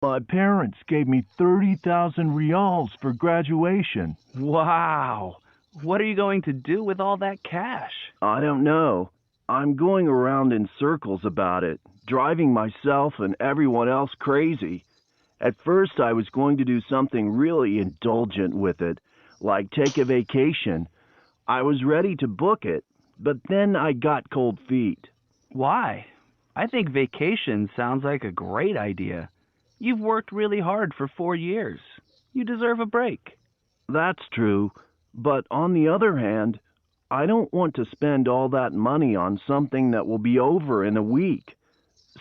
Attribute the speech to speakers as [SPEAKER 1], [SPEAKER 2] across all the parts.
[SPEAKER 1] My parents gave me 30,000 reals for graduation.
[SPEAKER 2] Wow. What are you going to do with all that cash?
[SPEAKER 1] I don't know. I'm going around in circles about it, driving myself and everyone else crazy. At first, I was going to do something really indulgent with it, like take a vacation. I was ready to book it, but then I got cold feet.
[SPEAKER 2] Why? I think vacation sounds like a great idea. You've worked really hard for 4 years. You deserve a break.
[SPEAKER 1] That's true, but on the other hand, I don't want to spend all that money on something that will be over in a week.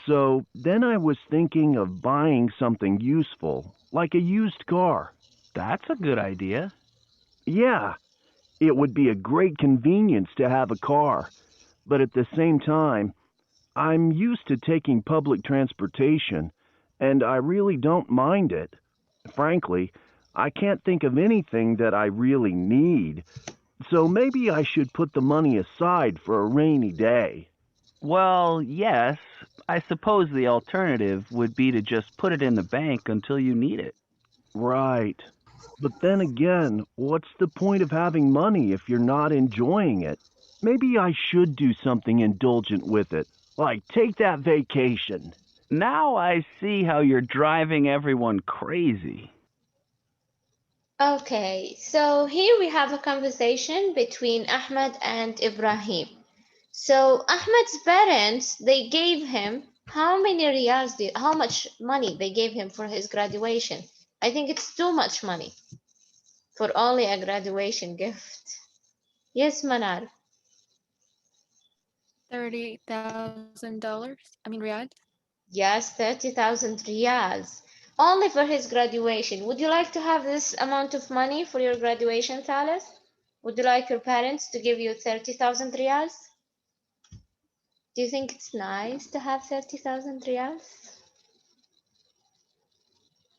[SPEAKER 1] So then I was thinking of buying something useful, like a used car.
[SPEAKER 2] That's a good idea.
[SPEAKER 1] Yeah, it would be a great convenience to have a car, but at the same time, I'm used to taking public transportation, and I really don't mind it. Frankly, I can't think of anything that I really need, so maybe I should put the money aside for a rainy day.
[SPEAKER 2] Well, yes, I suppose the alternative would be to just put it in the bank until you need it.
[SPEAKER 1] Right. But then again, what's the point of having money if you're not enjoying it? Maybe I should do something indulgent with it, like take that vacation.
[SPEAKER 2] Now I see how you're driving everyone crazy.
[SPEAKER 3] Okay, so here we have a conversation between Ahmed and Ibrahim. So Ahmed's parents, they gave him how many riyals, how much money they gave him for his graduation? I think it's too much money for only a graduation gift. Yes, Manar.
[SPEAKER 4] $30,000. I mean, riyal.
[SPEAKER 3] Yes, 30,000 riyals. Only for his graduation. Would you like to have this amount of money for your graduation, Thales? Would you like your parents to give you 30,000 riyals? Do you think it's nice to have 30,000 riyals?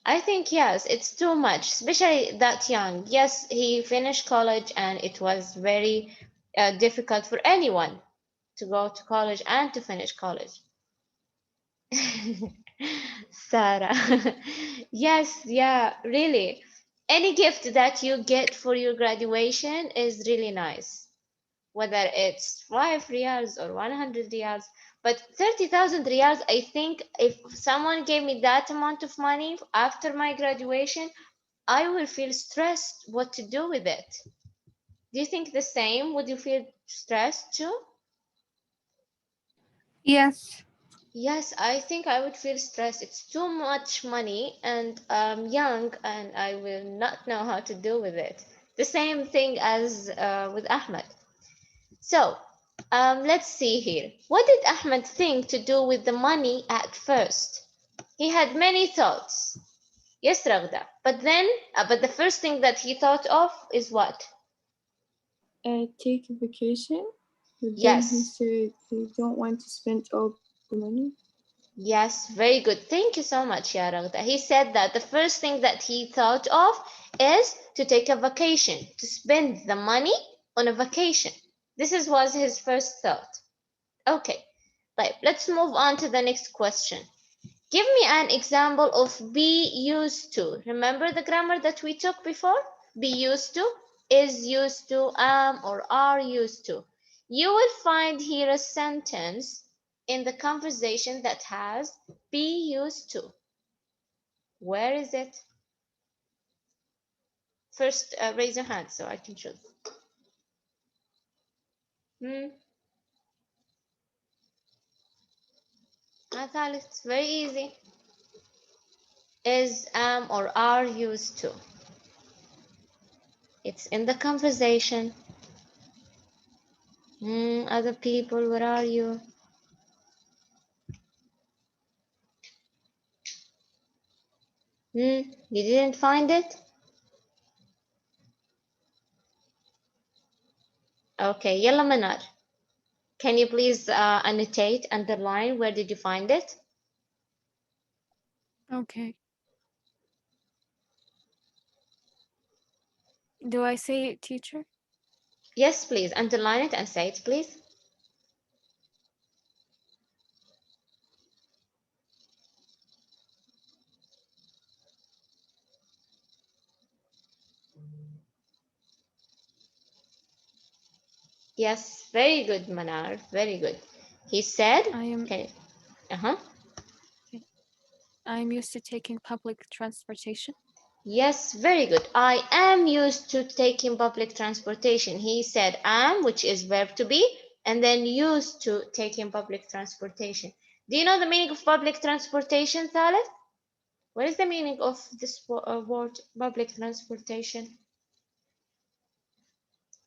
[SPEAKER 3] I think yes, it's too much, especially that young. Yes, he finished college and it was very difficult for anyone to go to college and to finish college. Sarah. Yes, yeah, really. Any gift that you get for your graduation is really nice, whether it's 5 riyals or 100 riyals. But 30,000 riyals, I think if someone gave me that amount of money after my graduation, I will feel stressed what to do with it. Do you think the same? Would you feel stressed too?
[SPEAKER 4] Yes.
[SPEAKER 3] Yes, I think I would feel stressed. It's too much money and I'm young and I will not know how to deal with it. The same thing as with Ahmed. So, let's see here. What did Ahmed think to do with the money at first? He had many thoughts. Yes, Ragda. But the first thing that he thought of is what?
[SPEAKER 5] Take a vacation, but then he
[SPEAKER 3] Yes.
[SPEAKER 5] said they don't want to spend all the money.
[SPEAKER 3] Yes, very good. Thank you so much, Ya Ragda. He said that the first thing that he thought of is to take a vacation, to spend the money on a vacation. Was his first thought. Okay, right. Let's move on to the next question. Give me an example of be used to. Remember the grammar that we took before? Be used to, is used to, am or are used to. You will find here a sentence in the conversation that has be used to. Where is it? First, raise your hand so I can choose. Hmm. I thought it's very easy. Is, am, or are used to. It's in the conversation. Other people, where are you? You didn't find it? Okay, Yalla Manar. Can you please annotate, underline, where did you find it?
[SPEAKER 4] Okay. Do I say it, teacher?
[SPEAKER 3] Yes, please, underline it and say it, please. Yes, very good, Manar. Very good. He said,
[SPEAKER 4] I am
[SPEAKER 3] okay, uh-huh.
[SPEAKER 4] I'm used to taking public transportation.
[SPEAKER 3] Yes, very good. I am used to taking public transportation. He said am, which is verb to be, and then used to taking public transportation. Do you know the meaning of public transportation, Thalith? What is the meaning of this word, public transportation?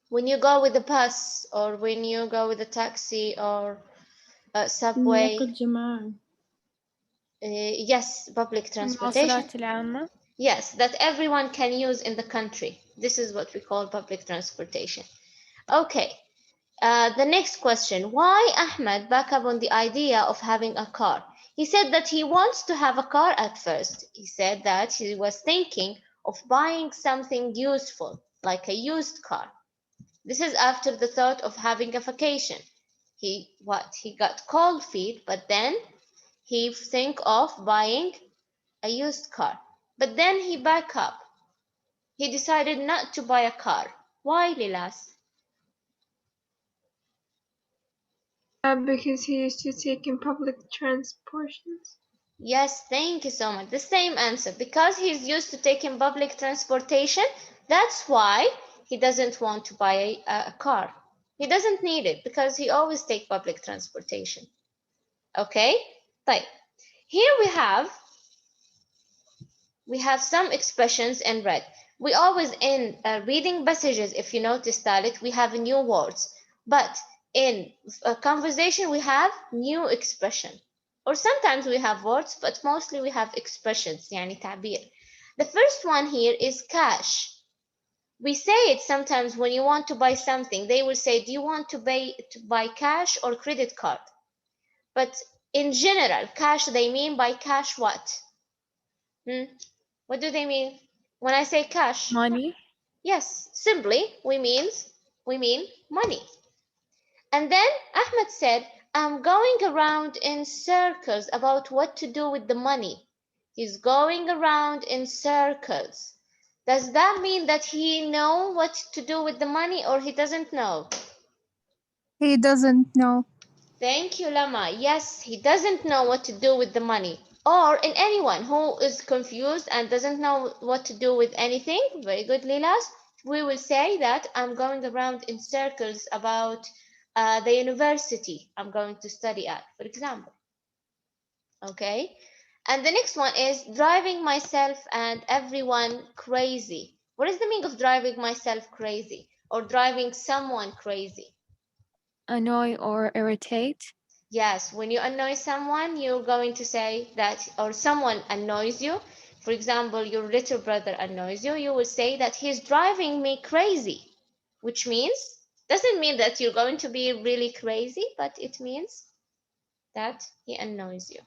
[SPEAKER 3] When you go with the bus, or when you go with a taxi or a subway.
[SPEAKER 5] نقل جماعة.
[SPEAKER 3] Yes, public transportation.
[SPEAKER 4] المواصلات العامة.
[SPEAKER 3] Yes, that everyone can use in the country. This is what we call public transportation. Okay, the next question. Why Ahmed back up on the idea of having a car? He said that he wants to have a car at first. He said that he was thinking of buying something useful, like a used car. This is after the thought of having a vacation. He got cold feet, but then he think of buying a used car. But then he back up. He decided not to buy a car. Why, Lilas?
[SPEAKER 5] Because he used to take in public transportations.
[SPEAKER 3] Yes, thank you so much. The same answer. Because he's used to taking public transportation, that's why he doesn't want to buy a car. He doesn't need it because he always take public transportation. Okay? Right. Here we have some expressions in red. We always in reading passages, if you notice that we have new words, but in a conversation we have new expression, or sometimes we have words, but mostly we have expressions, يعني تعبير. The first one here is cash. We say it sometimes when you want to buy something. They will say, do you want to buy cash or credit card? But in general, cash, they mean by cash what? What do they mean when I say cash?
[SPEAKER 4] Money.
[SPEAKER 3] Yes, simply we mean money. And then Ahmed said, I'm going around in circles about what to do with the money. He's going around in circles. Does that mean that he know what to do with the money, or he doesn't know?
[SPEAKER 6] He doesn't know.
[SPEAKER 3] Thank you, Lama. Yes, he doesn't know what to do with the money. Or in anyone who is confused and doesn't know what to do with anything, very good, Lilas, we will say that I'm going around in circles about the university I'm going to study at, for example. Okay? And the next one is driving myself and everyone crazy. What is the meaning of driving myself crazy or driving someone crazy?
[SPEAKER 4] Annoy or irritate.
[SPEAKER 3] Yes, when you annoy someone, you're going to say that, or someone annoys you. For example, your little brother annoys you, you will say that he's driving me crazy, which means, doesn't mean that you're going to be really crazy, but it means that he annoys you.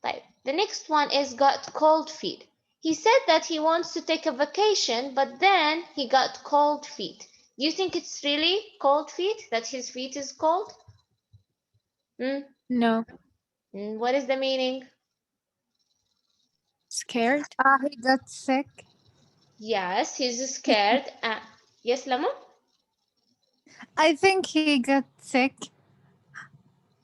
[SPEAKER 3] Right. The next one is got cold feet. He said that he wants to take a vacation, but then he got cold feet. Do you think it's really cold feet, that his feet is cold?
[SPEAKER 4] No.
[SPEAKER 3] What is the meaning?
[SPEAKER 4] Scared.
[SPEAKER 6] He got sick.
[SPEAKER 3] Yes, he's scared. Yes, Lama?
[SPEAKER 6] I think he got sick.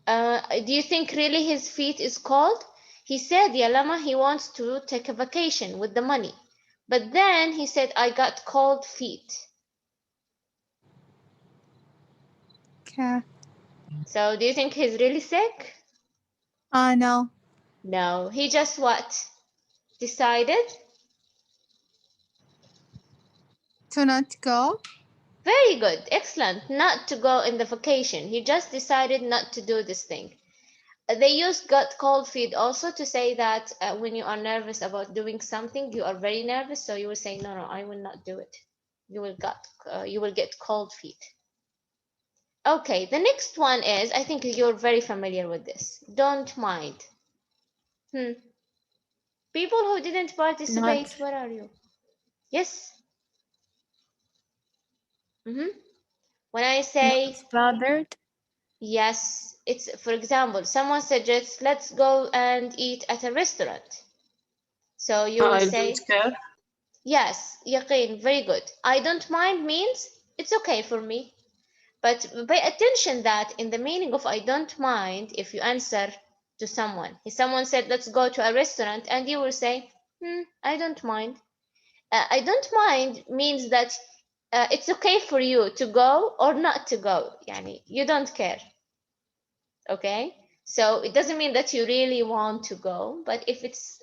[SPEAKER 3] Do you think really his feet is cold? He said, yeah, Lama, he wants to take a vacation with the money. But then he said, I got cold feet.
[SPEAKER 6] Okay.
[SPEAKER 3] So do you think he's really sick?
[SPEAKER 6] No.
[SPEAKER 3] No, he just what? Decided?
[SPEAKER 6] To not go.
[SPEAKER 3] Very good, excellent. Not to go in the vacation. He just decided not to do this thing. They use got cold feet also to say that when you are nervous about doing something, you are very nervous, so you will say, no, I will not do it. You will get cold feet. Okay, the next one is, I think you're very familiar with this. Don't mind. People who didn't participate,
[SPEAKER 4] Not.
[SPEAKER 3] where are you? Yes. When I say
[SPEAKER 4] Not bothered.
[SPEAKER 3] yes, it's, for example, someone suggests, let's go and eat at a restaurant. So you will say,
[SPEAKER 7] care.
[SPEAKER 3] yes, Yaqeen, very good. I don't mind means it's okay for me. But pay attention that in the meaning of I don't mind, if you answer to someone, if someone said, let's go to a restaurant, and you will say, I don't mind. I don't mind means that it's okay for you to go or not to go. Yani, you don't care. Okay? So it doesn't mean that you really want to go, but if it's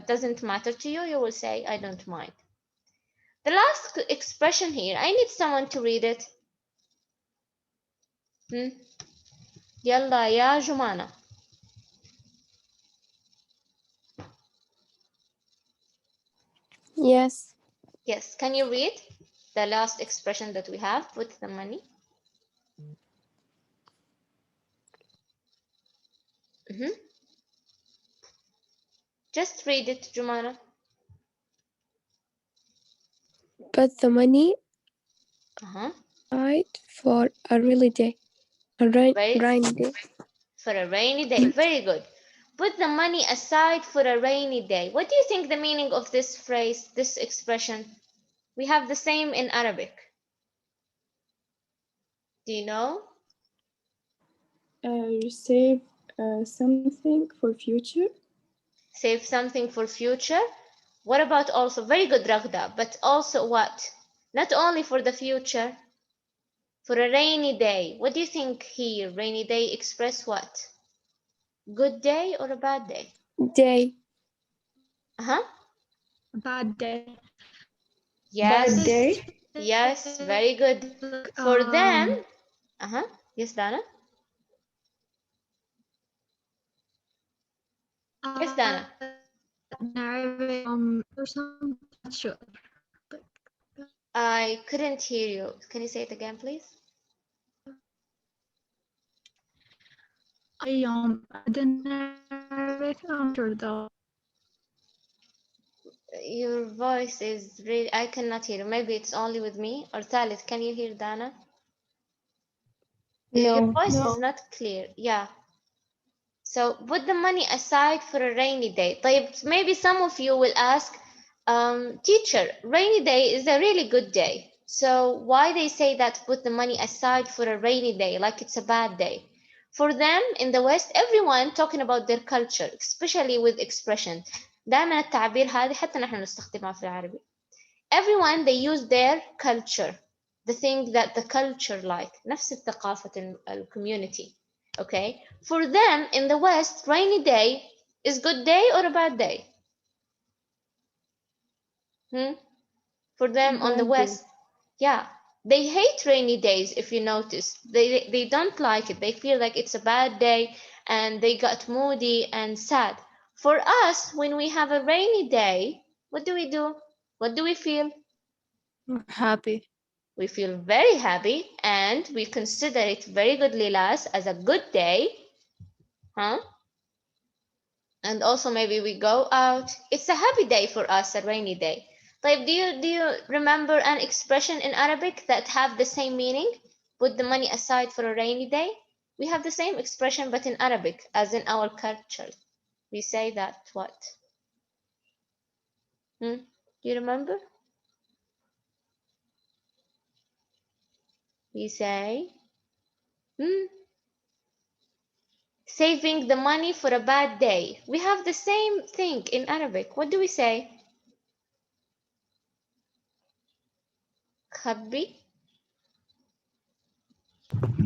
[SPEAKER 3] doesn't matter to you, you will say, I don't mind. The last expression here, I need someone to read it. يلا يا جمانة.
[SPEAKER 7] Yes.
[SPEAKER 3] Yes, can you read the last expression that we have with the money? Just read it, Jumana.
[SPEAKER 7] Put the money
[SPEAKER 3] Uh-huh.
[SPEAKER 7] aside for a rainy day. A rainy day.
[SPEAKER 3] For a rainy day. Very good. Put the money aside for a rainy day. What do you think the meaning of this phrase, this expression? We have the same in Arabic. Do you know?
[SPEAKER 8] Save something for future.
[SPEAKER 3] Save something for future. What about also? Very good, Raghda. But also what? Not only for the future. For a rainy day. What do you think here? Rainy day express what? Good day or a bad day?
[SPEAKER 7] Day.
[SPEAKER 3] Uh-huh.
[SPEAKER 5] Bad day.
[SPEAKER 3] Yes.
[SPEAKER 5] Bad day.
[SPEAKER 3] Yes, very good. For them. Uh-huh. Yes, Dana? Yes, Dana.
[SPEAKER 5] Or some sure.
[SPEAKER 3] I couldn't hear you. Can you say it again, please?
[SPEAKER 5] I didn't answer though.
[SPEAKER 3] Your voice is really, I cannot hear you. Maybe it's only with me. Or Thalith, can you hear Dana? Your voice is not clear. Yeah. So put the money aside for a rainy day. طيب, maybe some of you will ask, teacher, rainy day is a really good day. So why they say that put the money aside for a rainy day, like it's a bad day? For them in the West, everyone talking about their culture, especially with expression. دائما التعبير هذا حتى نحن نستخدمها في العربي. Everyone they use their culture, the thing that the culture like, نفس الثقافة community. Okay, for them in the West, rainy day is good day or a bad day? For them on the West, yeah, they hate rainy days. If you notice, they don't like it. They feel like it's a bad day, and they got moody and sad. For us, when we have a rainy day, what do we do? What do we feel?
[SPEAKER 4] We're happy.
[SPEAKER 3] We feel very happy, and we consider it very good, Lilas, as a good day, huh? And also maybe we go out. It's a happy day for us, a rainy day. Like, do you remember an expression in Arabic that have the same meaning? Put the money aside for a rainy day. We have the same expression, but in Arabic, as in our culture. We say that what? Do you remember? We say, saving the money for a bad day. We have the same thing in Arabic. What do we say? خبي.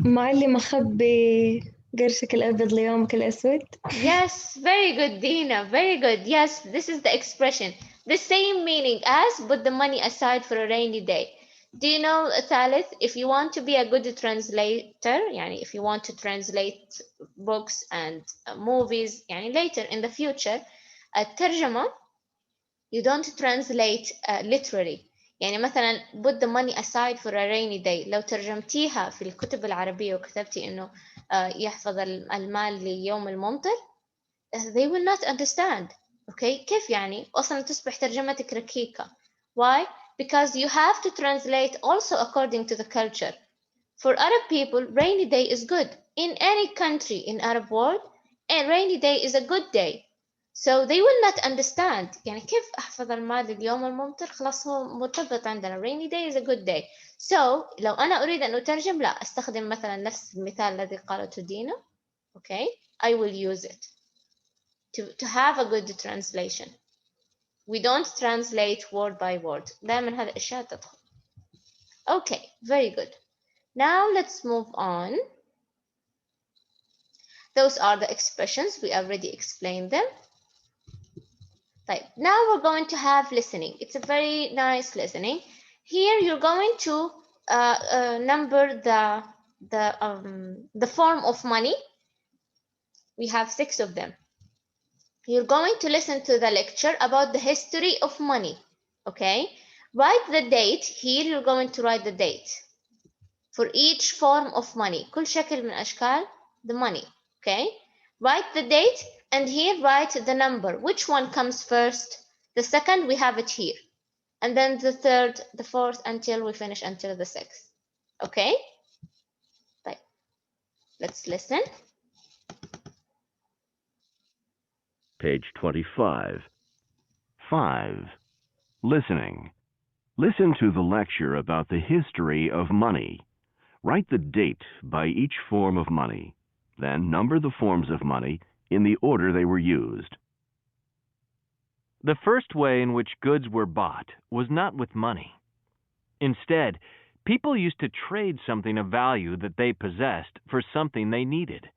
[SPEAKER 9] معلم أخبي قرشك الأبيض ليومك الأسود.
[SPEAKER 3] Yes, very good, Dina. Very good. Yes, this is the expression. The same meaning as put the money aside for a rainy day. Do you know, Thalith, if you want to be a good translator, يعني if you want to translate books and movies يعني later in the future, الترجمة you don't translate literally. يعني مثلا put the money aside for a rainy day. لو ترجمتيها في الكتب العربية وكتبتي إنه يحفظ المال ليوم الممطر, they will not understand. Okay, كيف يعني؟ أصلا تصبح ترجمتك ركيكة. Why? Because you have to translate also according to the culture. For Arab people, rainy day is good. In any country in Arab world, a rainy day is a good day. So they will not understand. يعني كيف أحفظ المال اليوم الممطر؟ خلاص هو مرتبط عندنا. Rainy day is a good day. So لو أنا أريد أن أترجم، لا أستخدم مثلا نفس المثال الذي قالته دينا. Okay, I will use it to have a good translation. We don't translate word by word. دائما هذه الأشياء تدخل. Okay, very good. Now let's move on. Those are the expressions. We already explained them. Right. Now we're going to have listening. It's a very nice listening. Here you're going to number the form of money. We have 6 of them. You're going to listen to the lecture about the history of money. Okay. Write the date. Here you're going to write the date for each form of money. كل شكل من أشكال the money. Okay. Write the date and here write the number. Which one comes first? The second, we have it here. And then the third, the fourth, until we finish until the 6th. Okay? Right. Let's listen.
[SPEAKER 1] Page 25. 5. Listening. Listen to the lecture about the history of money. Write the date by each form of money. Then number the forms of money in the order they were used.
[SPEAKER 2] The first way in which goods were bought was not with money. Instead, people used to trade something of value that they possessed for something they needed.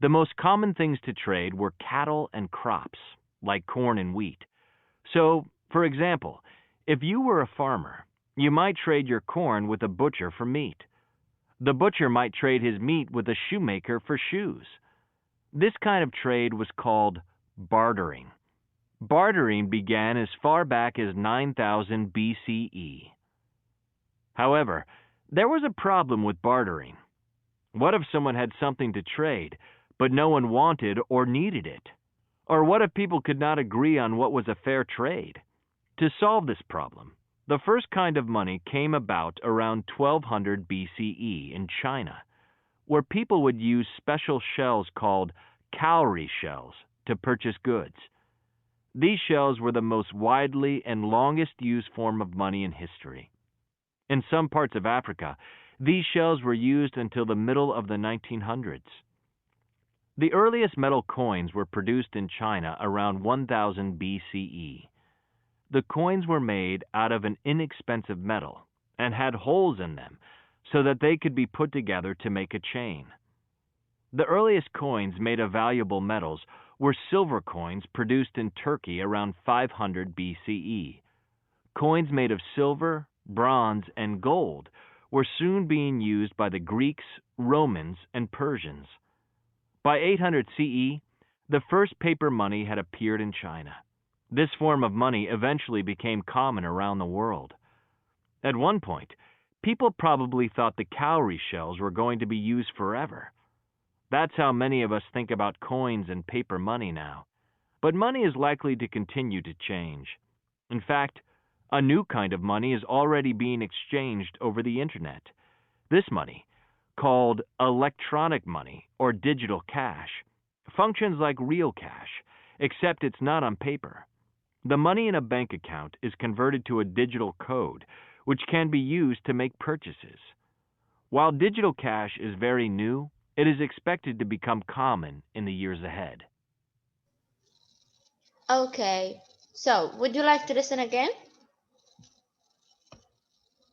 [SPEAKER 2] The most common things to trade were cattle and crops, like corn and wheat. So, for example, if you were a farmer, you might trade your corn with a butcher for meat. The butcher might trade his meat with a shoemaker for shoes. This kind of trade was called bartering. Bartering began as far back as 9000 BCE. However, there was a problem with bartering. What if someone had something to trade, but no one wanted or needed it? Or what if people could not agree on what was a fair trade? To solve this problem, the first kind of money came about around 1200 BCE in China, where people would use special shells called cowrie shells to purchase goods. These shells were the most widely and longest used form of money in history. In some parts of Africa, these shells were used until the middle of the 1900s. The earliest metal coins were produced in China around 1000 BCE. The coins were made out of an inexpensive metal and had holes in them so that they could be put together to make a chain. The earliest coins made of valuable metals were silver coins produced in Turkey around 500 BCE. Coins made of silver, bronze, and gold were soon being used by the Greeks, Romans, and Persians. By 800 CE, the first paper money had appeared in China. This form of money eventually became common around the world. At one point, people probably thought the cowrie shells were going to be used forever. That's how many of us think about coins and paper money now. But money is likely to continue to change. In fact, a new kind of money is already being exchanged over the internet. This money, called electronic money or digital cash, functions like real cash, except it's not on paper. The money in a bank account is converted to a digital code, which can be used to make purchases. While digital cash is very new, it is expected to become common in the years ahead.
[SPEAKER 3] Okay, so would you like to listen again?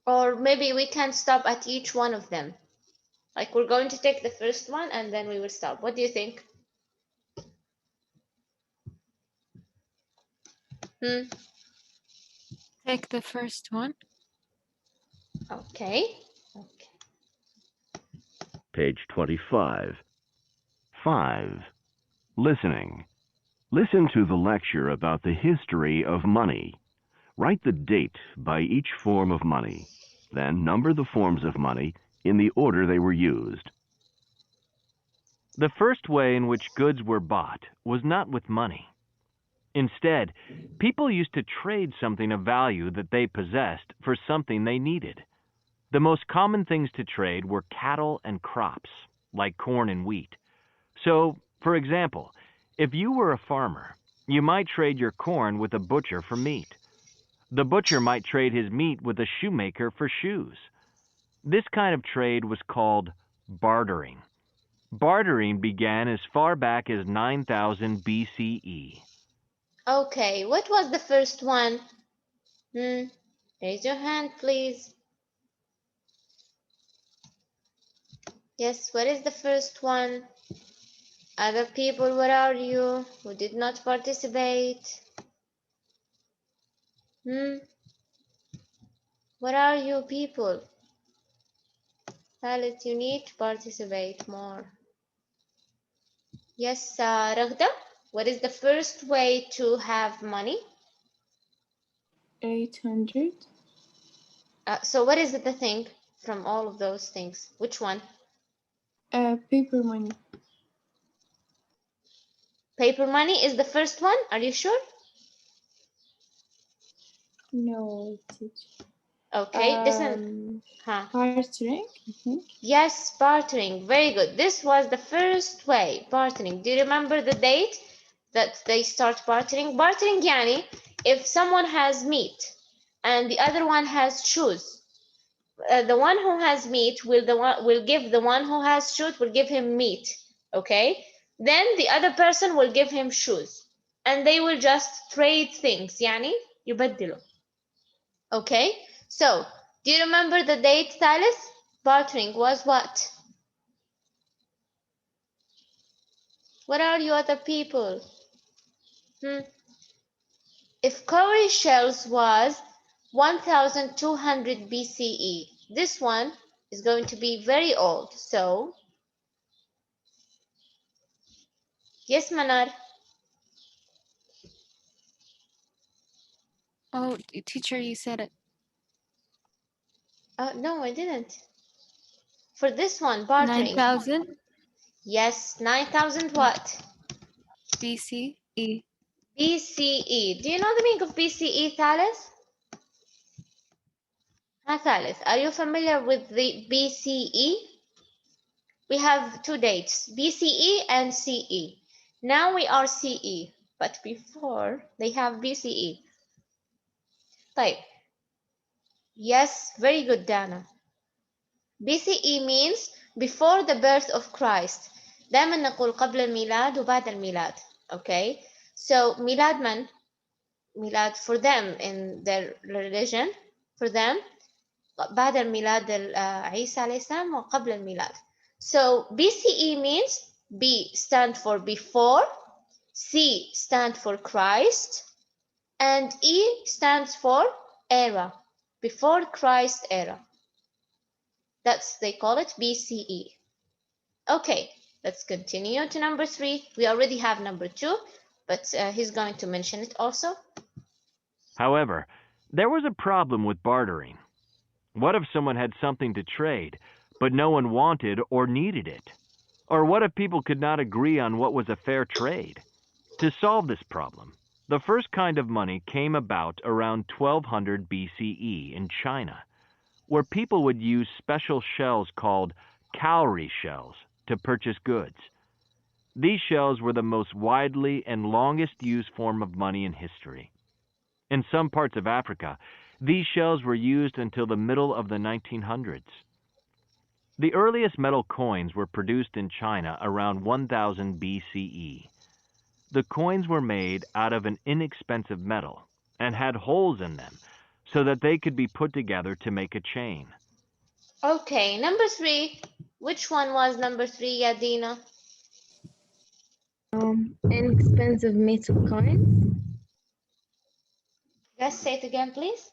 [SPEAKER 3] Or maybe we can stop at each one of them. Like we're going to take the first one and then we will stop. What do you think?
[SPEAKER 4] Take the first one.
[SPEAKER 3] Okay.
[SPEAKER 1] Page 25. 5. Listening. Listen to the lecture about the history of money. Write the date by each form of money. Then number the forms of money in the order they were used.
[SPEAKER 2] The first way in which goods were bought was not with money. Instead, people used to trade something of value that they possessed for something they needed. The most common things to trade were cattle and crops, like corn and wheat. So, for example, if you were a farmer, You might trade your corn with a butcher for meat. The butcher might trade his meat with a shoemaker for shoes. This kind of trade was called bartering. Bartering began as far back as 9000 BCE.
[SPEAKER 3] Okay, what was the first one? Raise your hand, please. Yes, what is the first one? Other people, where are you? Who did not participate? Where are you people? Khalid, you need to participate more. Yes, Raghda, what is the first way to have money?
[SPEAKER 8] 800.
[SPEAKER 3] So what is it the thing from all of those things? Which one?
[SPEAKER 8] Paper money.
[SPEAKER 3] Paper money is the first one? Are you sure?
[SPEAKER 8] No, teacher.
[SPEAKER 3] Okay, this one.
[SPEAKER 8] Bartering, I think.
[SPEAKER 3] Yes, bartering. Very good. This was the first way, bartering. Do you remember the date that they start bartering? Bartering yani, if someone has meat and the other one has shoes, the one who has meat will give the one who has shoes will give him meat. Okay, then the other person will give him shoes, and they will just trade things. يعني يبدلوا. Okay, so do you remember the date, Thalith? Bartering was what? What are you other people? If cowrie shells was 1200 BCE, this one is going to be very old. So, yes, Manar.
[SPEAKER 4] Oh, teacher, you said it.
[SPEAKER 3] No, I didn't. For this one, bartering.
[SPEAKER 4] 9000
[SPEAKER 3] Yes, 9000 what?
[SPEAKER 4] BCE.
[SPEAKER 3] BCE. Do you know the meaning of BCE, Thalith? Thalith, are you familiar with the BCE? We have two dates, BCE and CE. Now we are CE, but before they have BCE. طيب. Yes, very good, Dana. BCE means before the birth of Christ. دائما نقول قبل الميلاد وبعد الميلاد. Okay, so ميلاد من? ميلاد for them in their religion, for them بعد الميلاد عيسى عليه السلام وقبل الميلاد. So BCE means B stand for before, C stand for Christ, and E stands for era, before Christ era. They call it BCE. Okay, let's continue to number 3. We already have number 2, but he's going to mention it also.
[SPEAKER 2] However, there was a problem with bartering. What if someone had something to trade, but no one wanted or needed it? Or what if people could not agree on what was a fair trade? To solve this problem, the first kind of money came about around 1200 BCE in China, where people would use special shells called cowrie shells to purchase goods. These shells were the most widely and longest used form of money in history. In some parts of Africa, these shells were used until the middle of the 1900s. The earliest metal coins were produced in China around 1000 BCE. The coins were made out of an inexpensive metal and had holes in them so that they could be put together to make a chain.
[SPEAKER 3] Okay, number 3. Which one was number 3, Yadina?
[SPEAKER 9] Inexpensive metal coins.
[SPEAKER 3] Guys, say it again, please.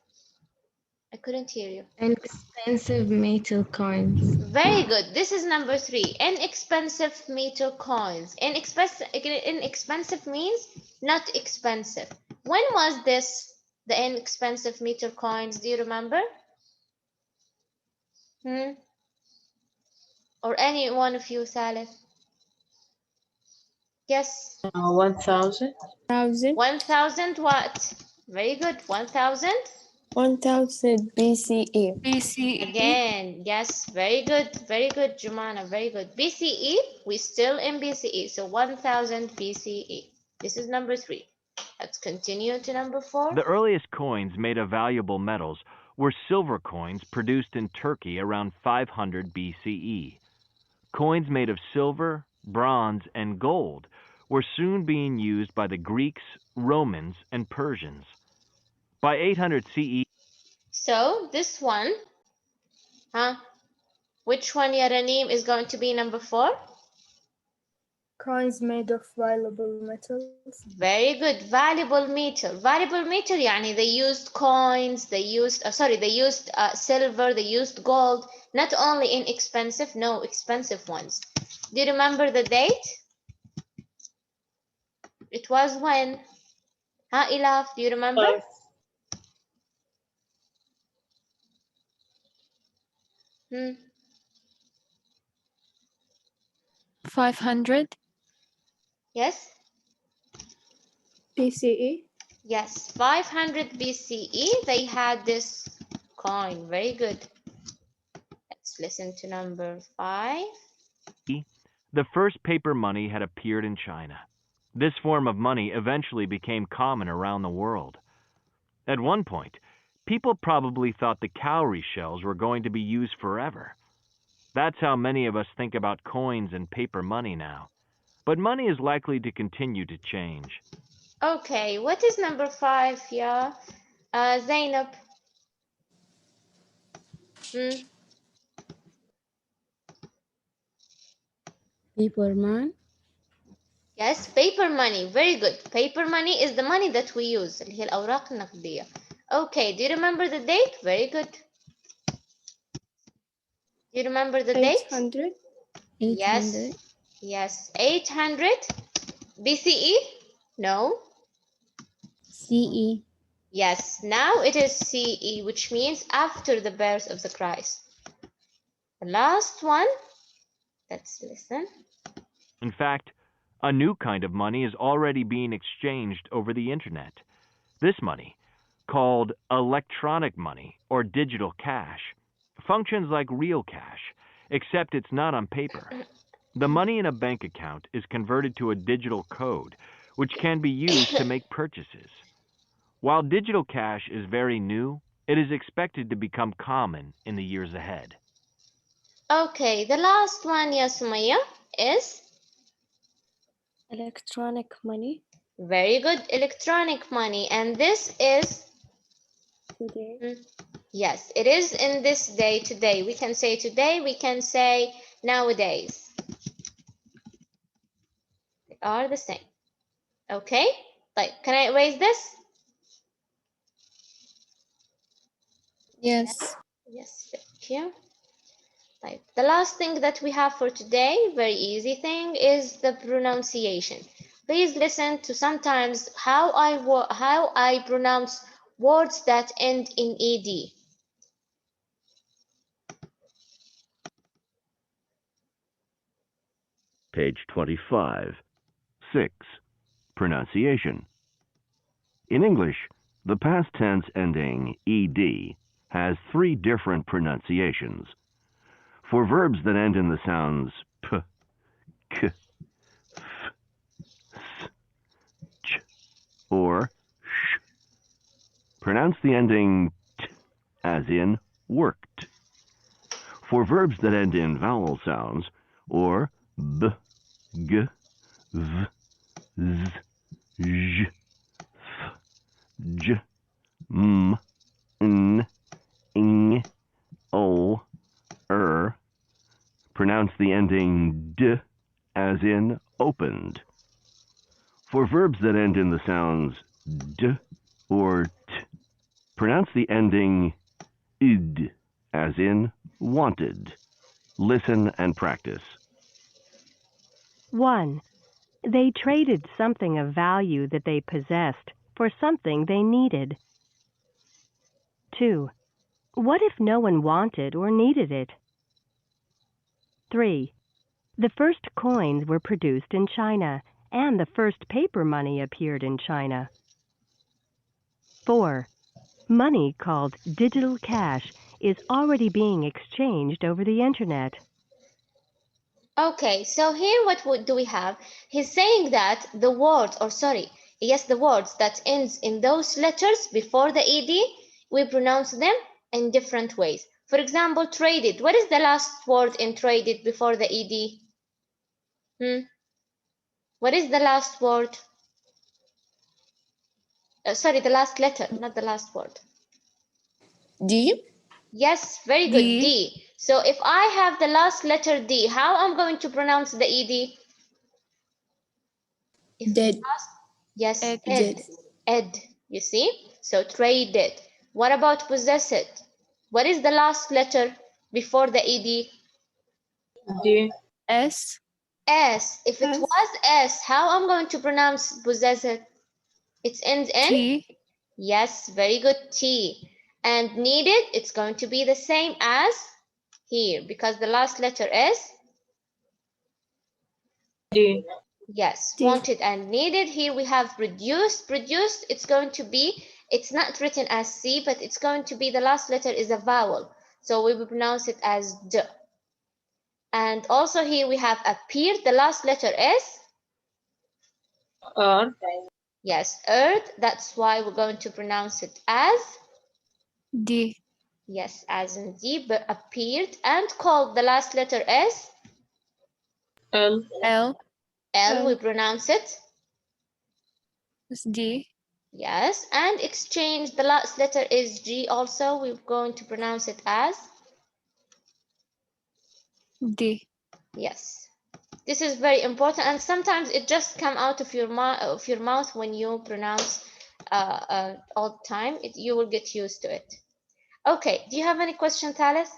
[SPEAKER 3] I couldn't hear you.
[SPEAKER 9] Inexpensive metal coins.
[SPEAKER 3] Very good. This is number 3. Inexpensive metal coins. Inexpensive means not expensive. When was this, the inexpensive metal coins? Do you remember? Or any one of you, Saleh? Yes.
[SPEAKER 7] 1000.
[SPEAKER 3] 1000 what? Very good. 1000?
[SPEAKER 7] 1000 BCE.
[SPEAKER 4] BCE.
[SPEAKER 3] Again, yes, very good, Jumana, very good. BCE, we still in BCE, so 1000 BCE. This is number 3. Let's continue to number 4.
[SPEAKER 2] The earliest coins made of valuable metals were silver coins produced in Turkey around 500 BCE. Coins made of silver, bronze, and gold were soon being used by the Greeks, Romans, and Persians. By 800 CE,
[SPEAKER 3] So this one, which one, Yaranim, is going to be number 4?
[SPEAKER 9] Coins made of valuable metals.
[SPEAKER 3] Very good. Valuable metal. Valuable metal, يعني they used coins, they used silver, they used gold, not only inexpensive, no, expensive ones. Do you remember the date? It was when? Ilaf, do you remember?
[SPEAKER 4] 500.
[SPEAKER 3] Yes?
[SPEAKER 9] BCE.
[SPEAKER 3] Yes, 500 BCE, they had this coin. Very good. Let's listen to number 5.
[SPEAKER 2] the first paper money had appeared in China. This form of money eventually became common around the world. At one point, people probably thought the cowrie shells were going to be used forever. That's how many of us think about coins and paper money now. But money is likely to continue to change.
[SPEAKER 3] Okay, what is number 5, yeah? Zainab.
[SPEAKER 9] Paper man.
[SPEAKER 3] Yes, paper money. Very good. Paper money is the money that we use, اللي هي الأوراق النقدية. Okay, do you remember the date? Very good. Do you remember the date?
[SPEAKER 9] 800.
[SPEAKER 3] Yes. Yes, 800 BCE? No.
[SPEAKER 9] CE.
[SPEAKER 3] Yes, now it is CE, which means after the birth of the Christ. The last one, let's listen.
[SPEAKER 2] In fact, a new kind of money is already being exchanged over the internet. This money, called electronic money or digital cash, functions like real cash, except it's not on paper. The money in a bank account is converted to a digital code, which can be used to make purchases. While digital cash is very new, it is expected to become common in the years ahead.
[SPEAKER 3] Okay, the last one, ya Sumaya, is?
[SPEAKER 7] Electronic money.
[SPEAKER 3] Very good, electronic money. And this is?
[SPEAKER 7] Today.
[SPEAKER 3] Yes, it is in this day, today. We can say today, we can say nowadays. They are the same. Okay, like, can I erase this?
[SPEAKER 4] Yes.
[SPEAKER 3] Yes, thank you. Like, the last thing that we have for today, very easy thing, is the pronunciation. Please listen to sometimes how I pronounce words that end in ed.
[SPEAKER 1] Page 25. 6. Pronunciation. In English, the past tense ending ed has 3 different pronunciations. For verbs that end in the sounds p, k, f, s, ch, or sh, pronounce the ending t, as in worked. For verbs that end in vowel sounds, or b, g, v, z, j, f, j, m, n, ing, o, pronounce the ending d, as in opened. For verbs that end in the sounds d or t, pronounce the ending id, as in wanted. Listen and practice.
[SPEAKER 10] 1. They traded something of value that they possessed for something they needed. 2. What if no one wanted or needed it? 3. The first coins were produced in China, and the first paper money appeared in China. 4. Money called digital cash is already being exchanged over the internet.
[SPEAKER 3] Okay, so here what do we have? He's saying that the words, or sorry, Yes, the words that ends in those letters before the ed, we pronounce them in different ways. For example, traded. What is the last word in traded before the ed? What is the last word? Sorry, the last letter, not the last word.
[SPEAKER 8] D.
[SPEAKER 3] Yes, very good. D. So if I have the last letter D, how I'm going to pronounce the ed? If
[SPEAKER 8] Dead.
[SPEAKER 3] yes,
[SPEAKER 4] Ed.
[SPEAKER 3] ed. Ed. You see? So traded. What about possessed? What is the last letter before the ed?
[SPEAKER 8] D.
[SPEAKER 4] S.
[SPEAKER 3] S. If it
[SPEAKER 8] S.
[SPEAKER 3] was S, how I'm going to pronounce possessed? It ends in?
[SPEAKER 4] T.
[SPEAKER 3] Yes, very good. T. And needed, it's going to be the same as here because the last letter is?
[SPEAKER 8] D.
[SPEAKER 3] Yes,
[SPEAKER 8] D.
[SPEAKER 3] wanted and needed. Here we have produced. Produced, it's going to be, it's not written as C, but it's going to be the last letter is a vowel. So we will pronounce it as D. And also here we have appeared. The last letter is?
[SPEAKER 8] R.
[SPEAKER 3] Yes, earth. That's why we're going to pronounce it as?
[SPEAKER 4] D.
[SPEAKER 3] Yes, as in D, but appeared. And called, the last letter is?
[SPEAKER 8] L.
[SPEAKER 4] L.
[SPEAKER 3] L, we pronounce it?
[SPEAKER 4] Is D.
[SPEAKER 3] Yes, and exchange, the last letter is G also. We're going to pronounce it as?
[SPEAKER 4] D.
[SPEAKER 3] Yes. This is very important, and sometimes it just come out of your mouth when you pronounce all the time. You will get used to it. Okay, do you have any question, Thales?